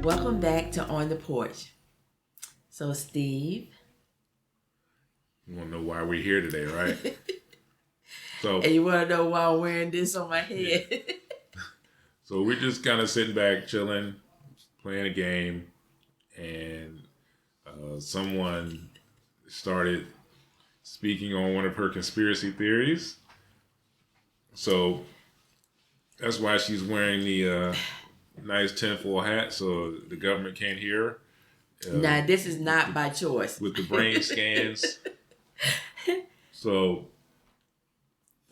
Welcome back to On the Porch. So, Steve. You want to know why we're here today, right? And you want to know why I'm wearing this on my head? Yeah. So we're just kind of sitting back, chilling, playing a game, and someone started speaking on one of her conspiracy theories. So that's why she's wearing the nice tinfoil hat so the government can't hear her. Now, this is not by choice. With the brain scans. So,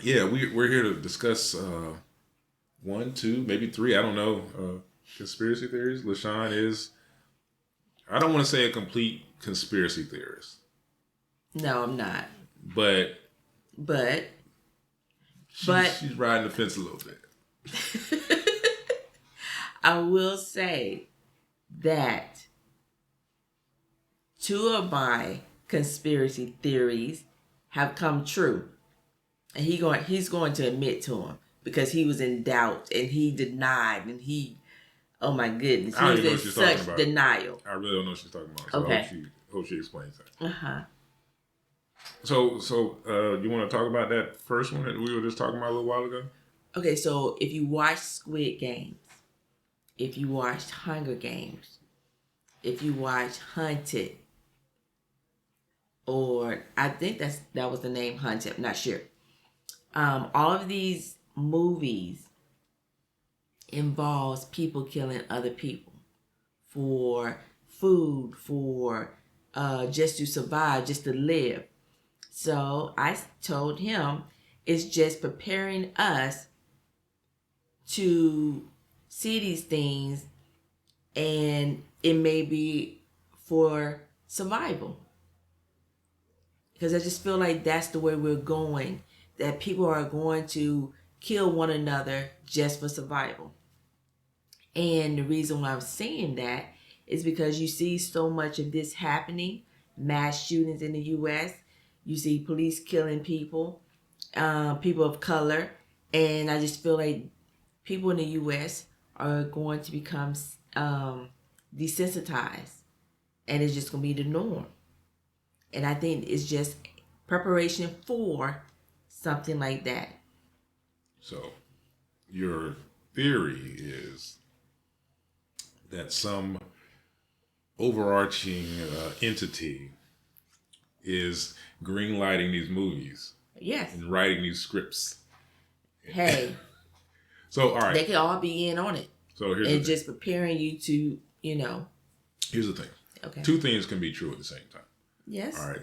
yeah, we're here to discuss one, two, maybe three, I don't know, conspiracy theories. LaShon is, I don't want to say a complete conspiracy theorist. No, I'm not. But she's riding the fence a little bit. I will say that two of my conspiracy theories have come true. And he's going to admit to them because he was in doubt and he denied and oh my goodness, he was in such denial. I really don't know what she's talking about. So okay. I hope she explains that. Uh-huh. So you want to talk about that first one that we were just talking about a little while ago? Okay, so if you watch Squid Games, if you watched Hunger Games, if you watch Hunted, or I think that was the name, Hunted, I'm not sure. All of these movies involves people killing other people for food, for just to survive, just to live. So I told him it's just preparing us to see these things, and it may be for survival. Because I just feel like that's the way we're going, that people are going to kill one another just for survival. And the reason why I'm saying that is because you see so much of this happening, mass shootings in the U.S., you see police killing people, people of color, and I just feel like people in the U.S. are going to become desensitized, and it's just going to be the norm. And I think it's just preparation for something like that. So, your theory is that some overarching entity is greenlighting these movies. Yes. And writing these scripts. Hey. So, all right. They can all be in on it. So, here's and just preparing you to, Here's the thing. Okay. Two things can be true at the same time. Yes. All right.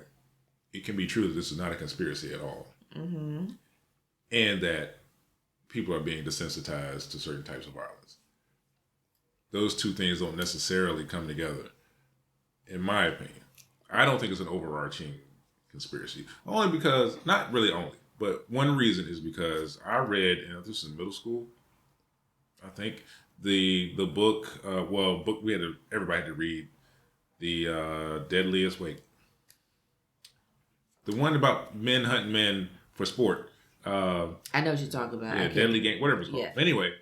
It can be true that this is not a conspiracy at all. Mm-hmm. And that people are being desensitized to certain types of violence. Those two things don't necessarily come together, in my opinion. I don't think it's an overarching conspiracy. Only because, not really only, but one reason is because I read, and this was in middle school, I think, the book, everybody had to read the Deadliest, the one about men hunting men for sport. I know what you're talking about. Yeah, Deadly Game, whatever it's called. Yeah. Anyway,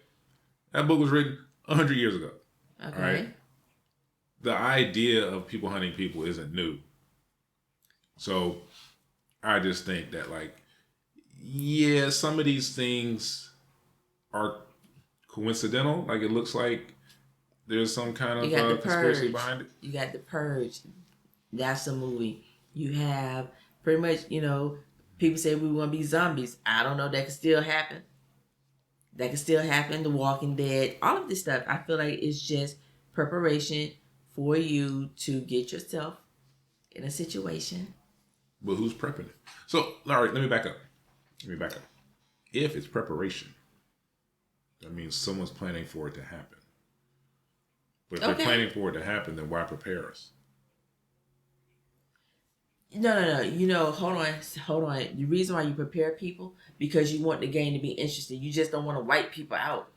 that book was written 100 years ago. Okay. All right? The idea of people hunting people isn't new. So I just think that, some of these things are coincidental. Like, it looks like there's some kind of conspiracy behind it. You got The Purge. That's a movie. You have pretty much, people say we want to be zombies. I don't know. That could still happen. The Walking Dead. All of this stuff, I feel like it's just preparation for you to get yourself in a situation. But who's prepping it? So, all right, let me back up. If it's preparation, that means someone's planning for it to happen. But if they're planning for it to happen, then why prepare us? No. Hold on. The reason why you prepare people, because you want the game to be interesting. You just don't want to wipe people out.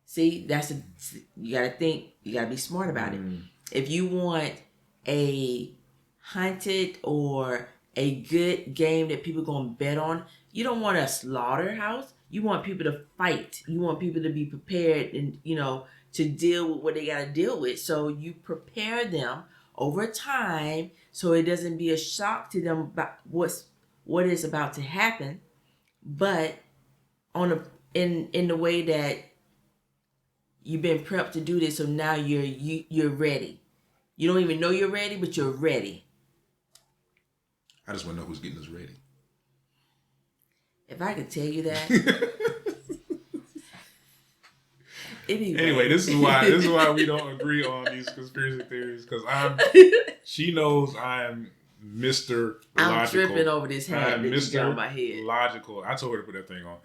See, you got to think. You got to be smart about it. If you want a hunted or a good game that people gonna bet on. You don't want a slaughterhouse. You want people to fight. You want people to be prepared and to deal with what they gotta deal with. So you prepare them over time so it doesn't be a shock to them about what is about to happen, but in the way that you've been prepped to do this, so now you're ready. You don't even know you're ready, but you're ready. I just want to know who's getting us ready. If I could tell you that. Anyway, this is why we don't agree on these conspiracy theories, because she knows I'm Mr. Logical. I'm tripping over this hat that you got on my head. Logical. I told her to put that thing on.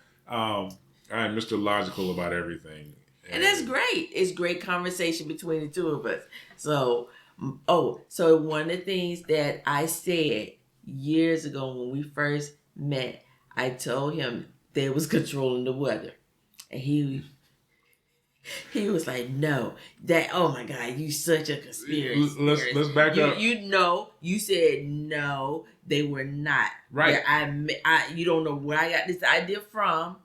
I am Mr. Logical about everything. And that's great. It's great conversation between the two of us. So one of the things that I said years ago when we first met, I told him they was controlling the weather. And he was like, no, oh my God, you such a conspiracy. Let's back up. You said no, they were not. Right. You don't know where I got this idea from.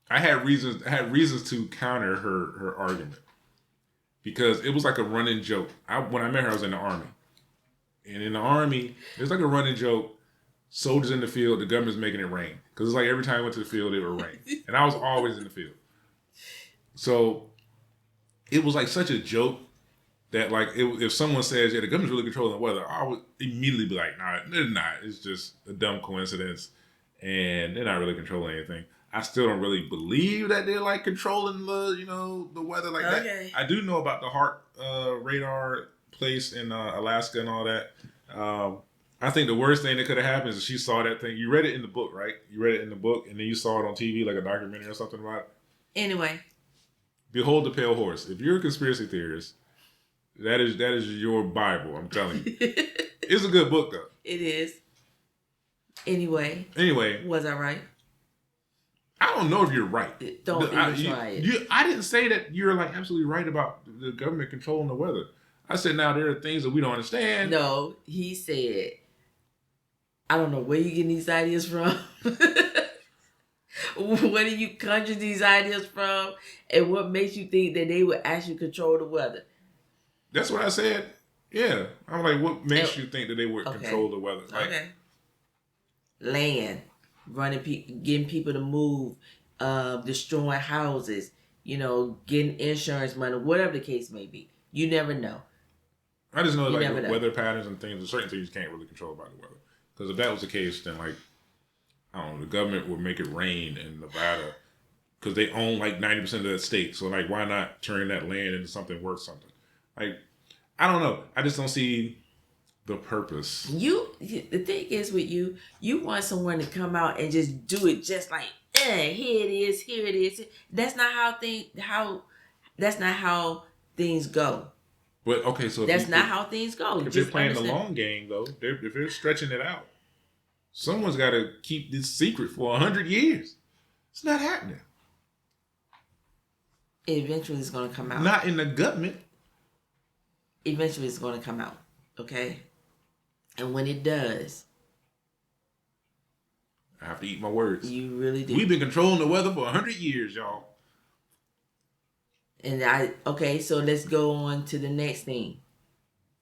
I had reasons to counter her argument, because it was like a running joke. When I met her, I was in the Army. And in the Army, there's like a running joke. Soldiers in the field, the government's making it rain. Because it's like every time I went to the field, it would rain. And I was always in the field. So it was like such a joke that, like, if someone says, yeah, the government's really controlling the weather, I would immediately be like, nah, they're not. It's just a dumb coincidence. And they're not really controlling anything. I still don't really believe that they're like controlling the weather like that. I do know about the HAARP radar place in Alaska and all that. I think the worst thing that could have happened is she saw that thing. You read it in the book, right? You read it in the book, and then you saw it on TV, like a documentary or something about it. Anyway. Behold the Pale Horse. If you're a conspiracy theorist, that is your Bible, I'm telling you. It's a good book, though. It is. Anyway. Was I right? I don't know if you're right. Don't even try it. I didn't say that you're like absolutely right about the government controlling the weather. I said now there are things that we don't understand. No, he said, I don't know where you getting these ideas from. Where do you conjure these ideas from? And what makes you think that they would actually control the weather? That's what I said. Yeah. I'm like, what makes you think that they would control the weather? Like, land. Getting people to move, destroying houses, getting insurance money, whatever the case may be. You never know. I just know weather patterns and things, certain things you can't really control about the weather. Because if that was the case, then I don't know, the government would make it rain in Nevada because they own like 90% of that state. So like, why not turn that land into something worth something? Like, I don't know. I just don't see the purpose. The thing is with you want someone to come out and just do it just like, here it is. That's not how things go. But okay, so that's not how things go. If they're playing the long game, though, if they're stretching it out, someone's got to keep this secret for 100 years. It's not happening. Eventually, it's going to come out. Not in the government. Eventually, it's going to come out. Okay. And when it does, I have to eat my words. You really do. We've been controlling the weather for 100 years, y'all. And so let's go on to the next thing.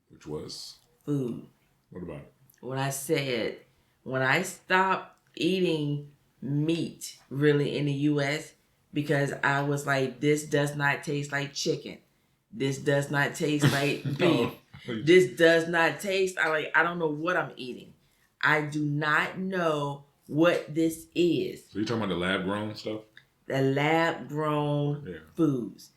Which was? Food. What about it? When I stopped eating meat really in the U.S. because I was like, this does not taste like chicken. This does not taste like beef. This does not taste, I don't know what I'm eating. I do not know what this is. So you're talking about the lab-grown stuff? The lab-grown foods.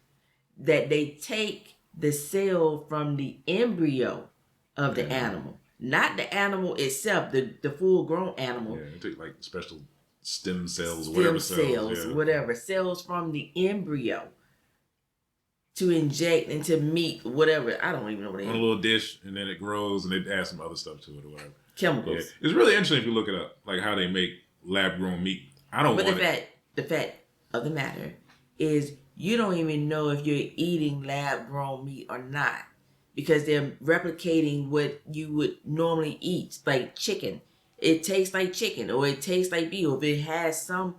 That they take the cell from the embryo of the animal. Not the animal itself, the full-grown animal. Yeah, they take like special stem cells, whatever cells from the embryo to inject into meat, whatever. I don't even know what it is. On a little dish, and then it grows, and they add some other stuff to it or whatever. Chemicals. Yeah. It's really interesting if you look it up, like how they make lab-grown meat. The fact of the matter is you don't even know if you're eating lab-grown meat or not. because they're replicating what you would normally eat, like chicken. It tastes like chicken, or it tastes like beef, or if it has some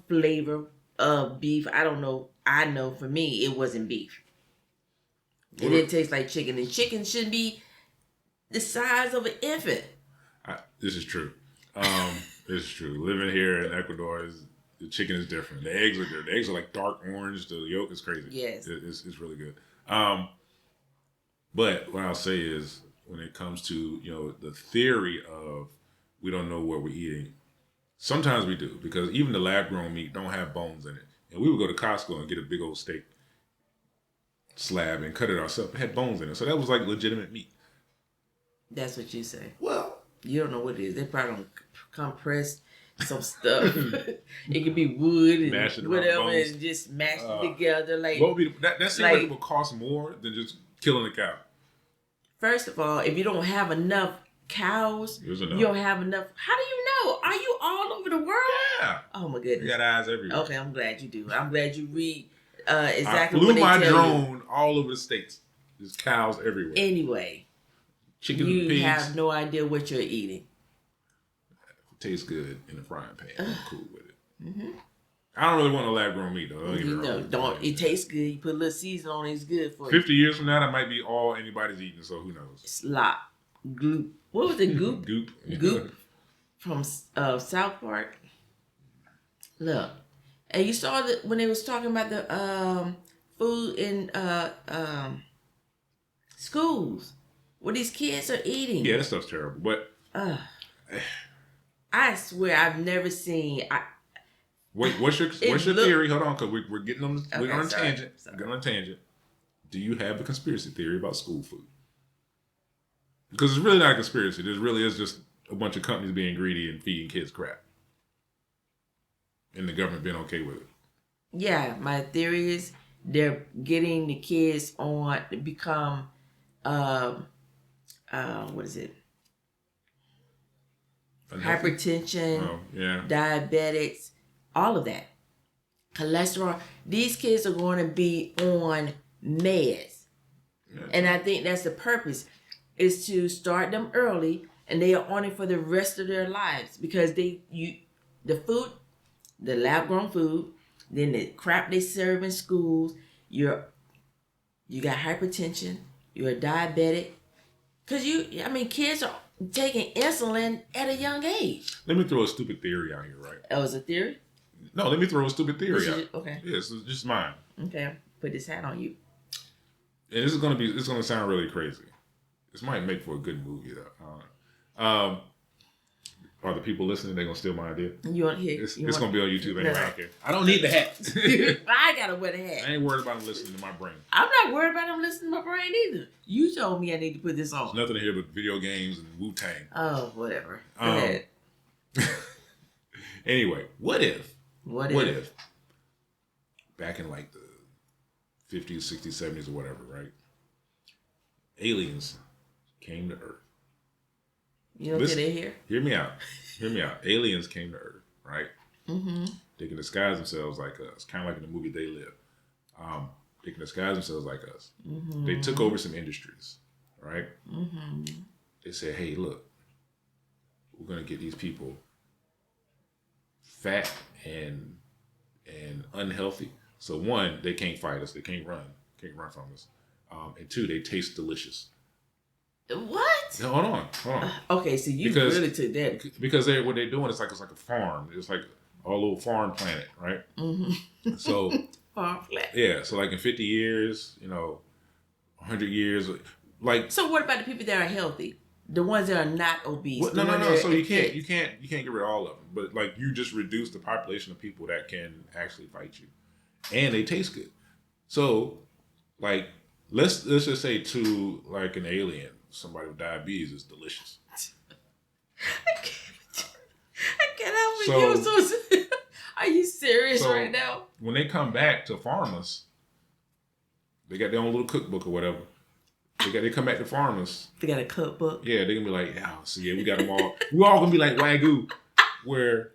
flavor of beef. I don't know. I know for me, it wasn't beef. It didn't taste like chicken, and chicken should be the size of an infant. This is true. This is true. Living here in Ecuador, the chicken is different. The eggs are good. The eggs are like dark orange. The yolk is crazy. Yes. It's really good. But what I'll say is, when it comes to the theory of we don't know what we're eating, sometimes we do, because even the lab grown meat don't have bones in it. And we would go to Costco and get a big old steak slab and cut it ourselves. It had bones in it, so that was like legitimate meat. That's what you say. Well, you don't know what it is. They probably don't compress some stuff. It could be wood and whatever, and just mash it together. Like, what would be that seems like it would cost more than just killing a cow. First of all, if you don't have enough cows, you don't have enough. How do you know? Are you all over the world? Yeah. Oh my goodness. You got eyes everywhere. Okay, I'm glad you do. I'm glad you read exactly I flew what they my tell drone you. all over the states. There's cows everywhere. Anyway, chickens and pigs. You have no idea what you're eating. It tastes good in a frying pan. I'm cool with it. Mm-hmm. I don't really want a lab grown meat though. Don't. It tastes good. You put a little season on it. It's good for 50 years from now, that might be all anybody's eating. So who knows? Slop, goop. What was it? Goop. Goop from South Park. Look, and you saw that when they was talking about the food in schools, what these kids are eating. Yeah, that stuff's terrible. But I swear I've never seen. Wait, what's your theory? Hold on, because we're getting on we're on a tangent. We're going on a tangent. Do you have a conspiracy theory about school food? Because it's really not a conspiracy. There really is just a bunch of companies being greedy and feeding kids crap, and the government being okay with it. Yeah, my theory is they're getting the kids on to become what is it? Unhealthy? Hypertension, diabetics, all of that. Cholesterol. These kids are going to be on meds. Yeah. And I think that's the purpose, is to start them early, and they are on it for the rest of their lives, because the food, the lab grown food, then the crap they serve in schools, you got hypertension, you're a diabetic. Because kids are taking insulin at a young age. Let me throw a stupid theory out here, right? Oh, is it a theory? No, let me throw a stupid theory out. Okay. Yeah, it's just mine. Okay, put this hat on you. And it's gonna sound really crazy. This might make for a good movie though. Are the people listening? They're gonna steal my idea. You want here? It's gonna be on YouTube anyway. I don't care. I don't need the hat. I gotta wear the hat. I ain't worried about them listening to my brain. I'm not worried about them listening to my brain either. You told me I need to put this on. There's nothing here but video games and Wu-Tang. Oh, whatever. Go ahead. Anyway, what if back in like the 50s, 60s, 70s, or whatever, right? Aliens came to Earth. You don't think they're here? Hear me out. Aliens came to Earth, right? Mm-hmm. They can disguise themselves like us, kind of like in the movie They Live. They can disguise themselves like us. Mm-hmm. They took over some industries, right? Mm-hmm. They said, hey, look, we're going to get these people fat and unhealthy. So one, they can't fight us. They can't run from us. And two, they taste delicious. What? No, hold on. Okay, so you really took that. Because what they're doing is it's like a farm. It's like a little farm planet, right? Mm-hmm. So farm planet. Yeah. So like in 50 years, 100 years, like. So what about the people that are healthy? The ones that are not obese? Well, no. So you can't get rid of all of them. But like you just reduce the population of people that can actually fight you, and they taste good. So like let's just say to like an alien. Somebody with diabetes is delicious. I can't help you. Are you serious right now? When they come back to farm us, they got their own little cookbook or whatever. They come back to farm us. They got a cookbook. Yeah, they're gonna be like, we got them all. We're all gonna be like Wagyu, where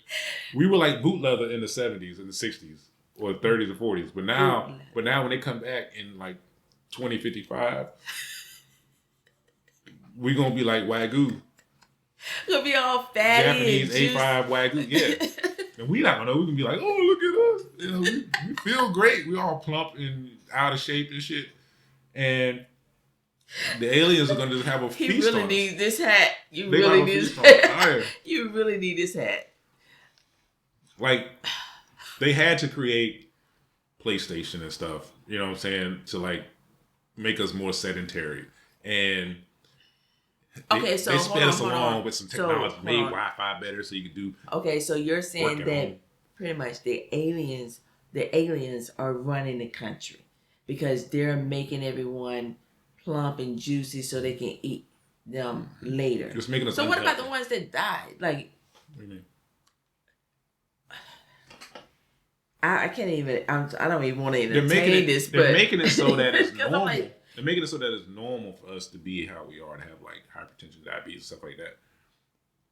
we were like boot leather in the 70s and the 60s or 30s or 40s. But now when they come back in like 2055. we gonna be like Wagyu. Gonna be all fatty Japanese and juicy. A5 Wagyu, yeah. And we not gonna know. We can be like, oh, look at us. You know, we feel great. We all plump and out of shape and shit. And the aliens are gonna just have a He feast really on needs us. this hat. You They really gonna have a need feast this on us. hat. Oh, yeah. You really need this hat. Like, they had to create PlayStation and stuff, you know what I'm saying, to like make us more sedentary. And they sped us along with some technology, made Wi-Fi better so you could do. Okay, so you're saying at that home. pretty much the aliens are running the country because they're making everyone plump and juicy so they can eat them later. Just making us So what about unhealthy. the ones that died? Like, What do you mean? I can't even. I don't even want to They're entertain this. They're but making it so that it's normal. like, They're making it so that it's normal for us to be how we are, to have like hypertension, diabetes, stuff like that.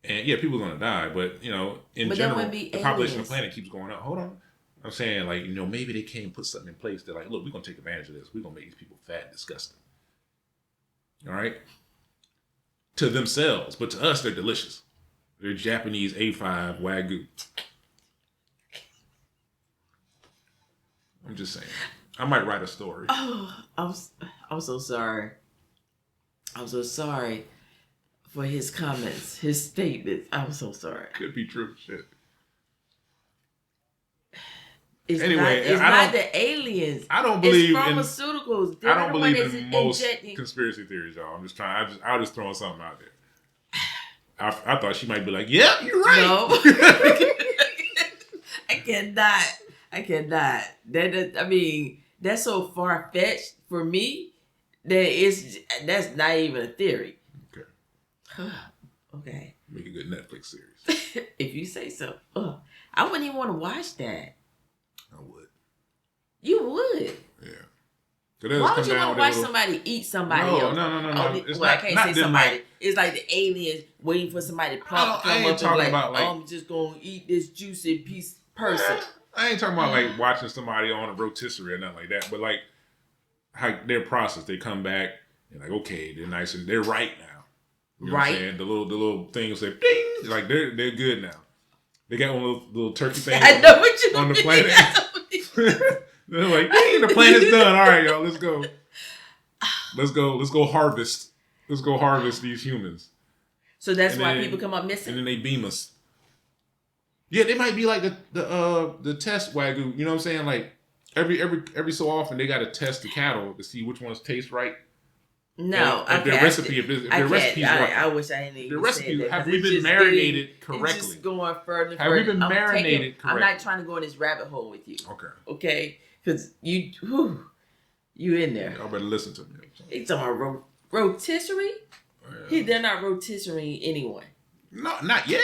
And yeah, people are gonna die, but you know, in general, the population of the planet keeps going up. Hold on, I'm saying like, you know, maybe they can't put something in place. They're like, look, we're gonna take advantage of this. We're gonna make these people fat and disgusting. All right, to themselves, but to us, they're delicious. They're Japanese A5 Wagyu. I'm just saying. I might write a story. oh, I'm so sorry. I'm so sorry for his comments, his statements. I'm so sorry. Could be true. Shit. It's Anyway, not the aliens. I don't believe it's pharmaceuticals. I don't believe in most conspiracy theories, y'all. I'm just trying. I'll just throwing something out there. I thought she might be like, "Yeah, you're right." No, I cannot. I mean, that's so far fetched for me that's not even a theory. Okay. Okay. Make a good Netflix series. If you say so. I wouldn't even want to watch that. I would. You would. Yeah. Why would you want to watch somebody eat somebody else? No. I can't say somebody. Like, it's like the aliens waiting for somebody to come up and be like, I'm just going to eat this juicy piece person. I ain't talking about like watching somebody on a rotisserie or nothing like that, but like how their process, they come back and like, okay, they're nice and they're right now. You know what I'm saying? The little things say ding, like they're good now. They got one of those little turkey things I know what you on the mean. planet. They're like, ding, the planet's done. All right, y'all, let's go. Let's go harvest. Let's go harvest these humans. So that's why people come up missing. And then they beam us. Yeah, they might be like the test Wagyu. You know what I'm saying? Like every so often they got to test the cattle to see which ones taste right. No, if their recipe, if their recipe's right. I wish I hadn't even said that. Have we been marinated correctly? It's just going further. Have we been marinated correctly? I'm not trying to go in this rabbit hole with you. Okay, because you in there. Y'all better listen to me. He's talking about rotisserie. Yeah. They're not rotisserie anyone. No, not yet.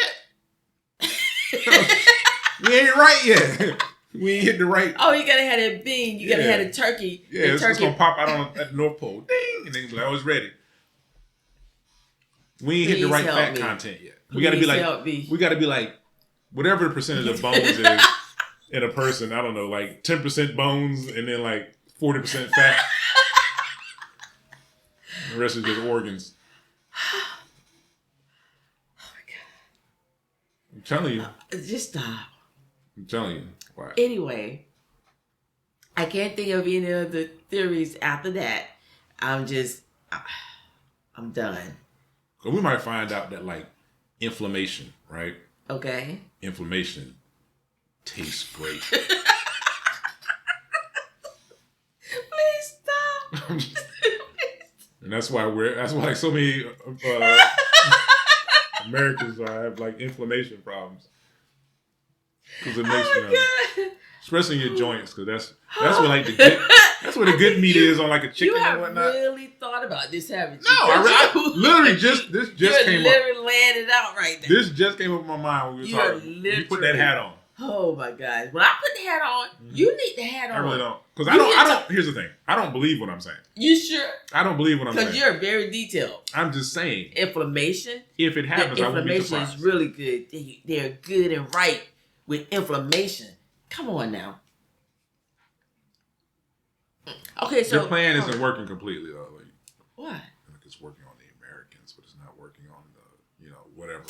We ain't right yet. We ain't hit the right. Oh, you gotta have that bean. You gotta have the turkey. Yeah, it's just gonna pop out at the North Pole. Ding! And then be like, oh, it's ready. We ain't hit the right fat content yet. We gotta be like, whatever the percentage of bones is in a person, I don't know, like 10% bones and then like 40% fat. The rest is just organs. I'm telling you. Just stop. I'm telling you. Why? Anyway, I can't think of any other theories after that. I'm done. So we might find out that like inflammation, right? Okay. Inflammation tastes great. Please stop. And that's why so many Americans have like inflammation problems. Because it makes especially in your joints, because that's where like that's where the good meat is on like a chicken and whatnot. You have really thought about this, haven't you? No, I literally this just came up. You're literally laying it out right now. This just came up in my mind when we were talking. You put that hat on. Oh my God! When I put the hat on, you need the hat on. I really don't, because I don't. Here's the thing: I don't believe what I'm saying. You sure? I don't believe what I'm saying. Because you're very detailed. I'm just saying. Inflammation. If it happens, I won't be surprised. Inflammation is really good. They're good and right with inflammation. Come on now. Okay, so your plan isn't working completely though. Like, what? Like it's working on the Americans, whatever.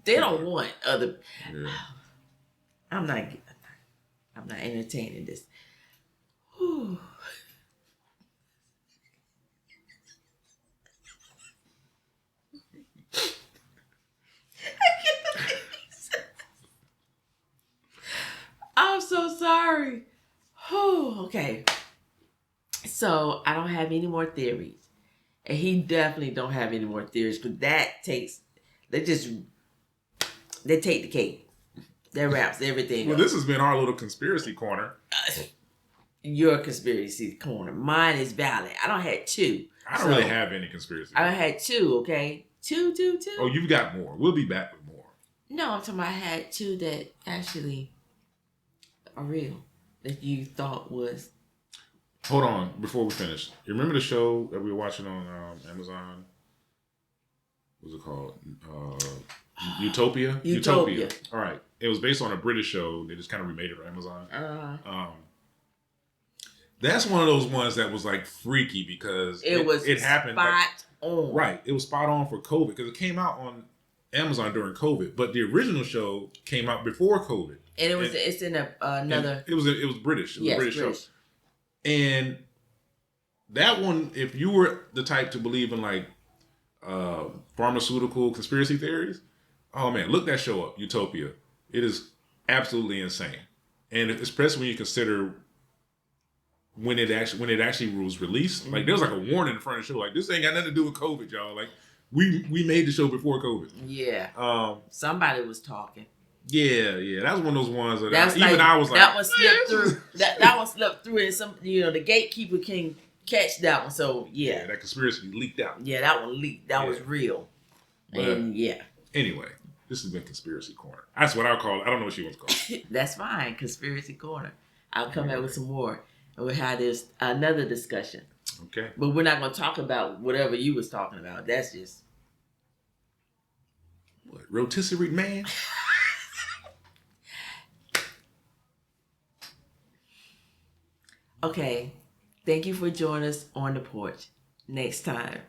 They don't want other. Yeah. I'm not entertaining this. Whew. I'm so sorry. Oh, okay. So I don't have any more theories, and he definitely don't have any more theories because they take the cake. That wraps everything Well, up. this has been our little conspiracy corner. Your conspiracy corner. Mine is valid. I don't had two. I don't really have any conspiracy. I had two. Okay, two. Oh, you've got more. We'll be back with more. No, I'm talking about I had two that actually are real that you thought was. Hold on, before we finish. You remember the show that we were watching on Amazon? What's it called? Utopia? Utopia. All right. It was based on a British show. They just kind of remade it for Amazon. That's one of those ones that was like freaky because it happened. Spot on. Right. It was spot on for COVID because it came out on Amazon during COVID, but the original show came out before COVID. And it's in another. It was British. It was yes, a British show. And that one, if you were the type to believe in like pharmaceutical conspiracy theories, oh man, look that show up, Utopia. It is absolutely insane, and especially when you consider when it actually was released. Like there was like a warning in front of the show, like this ain't got nothing to do with COVID, y'all. Like we made the show before COVID. Yeah. Somebody was talking. Yeah. That was one of those ones that I was like that one slipped through. That one slipped through, and some the gatekeeper can catch that one. So yeah, that conspiracy leaked out. Yeah, that one leaked. That was real. But, and yeah. Anyway, this has been Conspiracy Corner. That's what I'll call it. I don't know what she wants to call it. That's fine. Conspiracy Corner. I'll come out with some more, and we'll have this another discussion. Okay. But we're not going to talk about whatever you was talking about. That's just what, rotisserie man. Okay. Thank you for joining us on the porch. Next time.